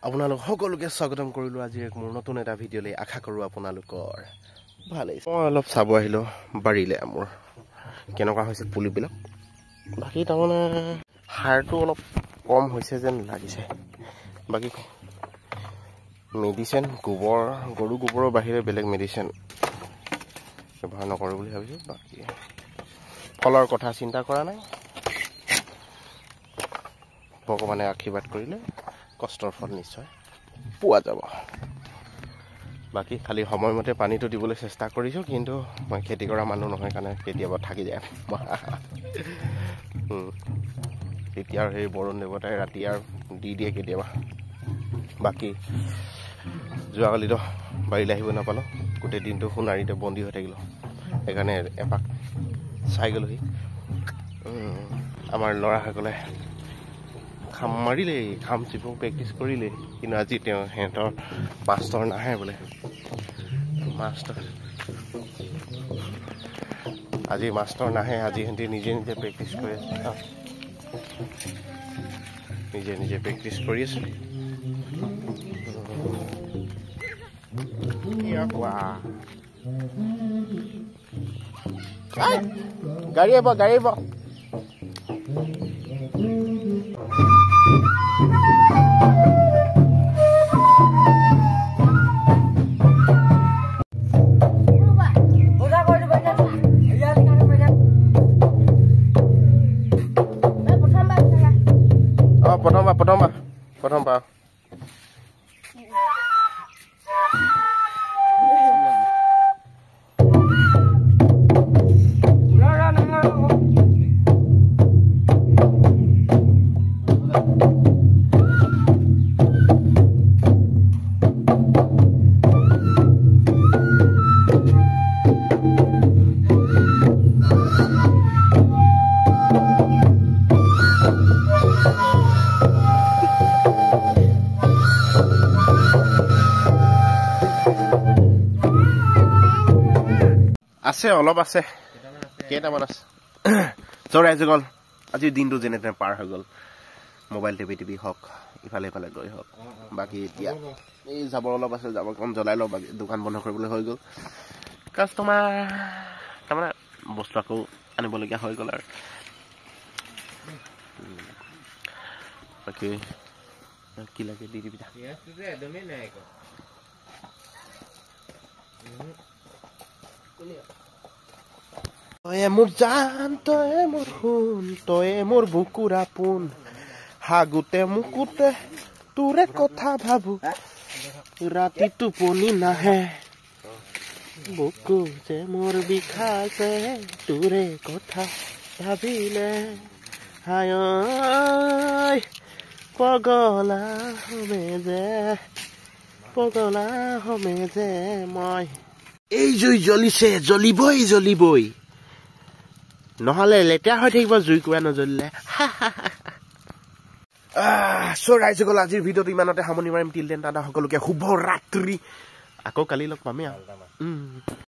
আপোনালোক সকলোকে স্বাগতম কৰিলোঁ আজি এক মোৰ নতুন এটা ভিডিঅ'লৈ আশা কৰোঁ আপোনালোকৰ ভালেই মই অলপ চাব আহিলোঁ বাৰীলে মোৰ কেনেকুৱা হৈছে পুলিবিলাক বাকী তাৰমানে সাৰটো অলপ কম হৈছে যেন লাগিছে বাকী মেডিচিন গোবৰ গৰু গোবৰৰ বাহিৰে বেলেগ মেডিচিন ব্যৱহাৰ নকৰোঁ বুলি ভাবিছোঁ বাকী ফলৰ কথা চিন্তা কৰা নাই ভগৱানে আশীৰ্বাদ কৰিলে কষ্টৰ ফল নিশ্চয় পোৱা যাব বাকী খালি সময়মতে পানীটো দিবলৈ চেষ্টা কৰিছোঁ কিন্তু মই খেতি কৰা মানুহ নহয় কাৰণে কেতিয়াবা থাকি যায় তেতিয়া আৰু সেই বৰুণ দেৱতাই ৰাতি আৰু দি দিয়ে কেতিয়াবা বাকী যোৱাকালিতো বাৰীলৈ আহিব নাপালোঁ গোটেই দিনটো সোণাৰীতে বন্দী হৈ থাকিলোঁ সেইকাৰণে এপাক চাই গ'লোহি আমাৰ ল'ৰাসকলে খাম মাৰিলেই খাম চিপক প্ৰেক্টিচ কৰিলেই কিন্তু আজি তেওঁ সিহঁতৰ মাষ্টৰ নাহে বোলে মাষ্টৰ আজি মাষ্টৰ নাহে আজি সিহঁতে নিজে নিজে প্ৰেক্টিচ কৰি আছে নিজে নিজে প্ৰেক্টিচ কৰি আছে গাড়ী আহিব প্ৰথম বাৰ আছে অলপ আছে কেইটামান আছে ৰাইজগল আজিৰ দিনটো যেনে তেনে পাৰ হৈ গ'ল মোবাইল টিপি হওক ইফালে ইফালে গৈ হওক বাকী এতিয়া এই জাবৰ অলপ আছে জাবৰকণ জ্বলাই লওঁ বাকী দোকান বন্ধ কৰিবলৈ হৈ গ'ল কাষ্টমাৰ তাৰমানে বস্তু আকৌ আনিবলগীয়া হৈ গ'ল আৰু বাকী কি লাগে দি দিবি তয়ে মোৰ জান তয়ে মোৰ সোণ তয়ে মোৰ বুকুৰা পোন হাগুতে মুকুতে তোৰে কথা ভাবো ৰাতি টোপনি নাহে বুকু যে মোৰ বিষাইছে তোৰে কথা ভাবিলে হায় পগলা হমে যে মই এই জুই জ্বলিছে জ্বলিবই নহ'লে লেতেৰা হৈ থাকিব জুই কুৰা নজ্বলিলে ৰাইজসকল আজিৰ ভিডিঅ'টো ইমানতে সামৰণি মাৰিম টিল দেন দাদা সকলোকে শুভ ৰাত্ৰি আকৌ কালি লগ পামেই আৰু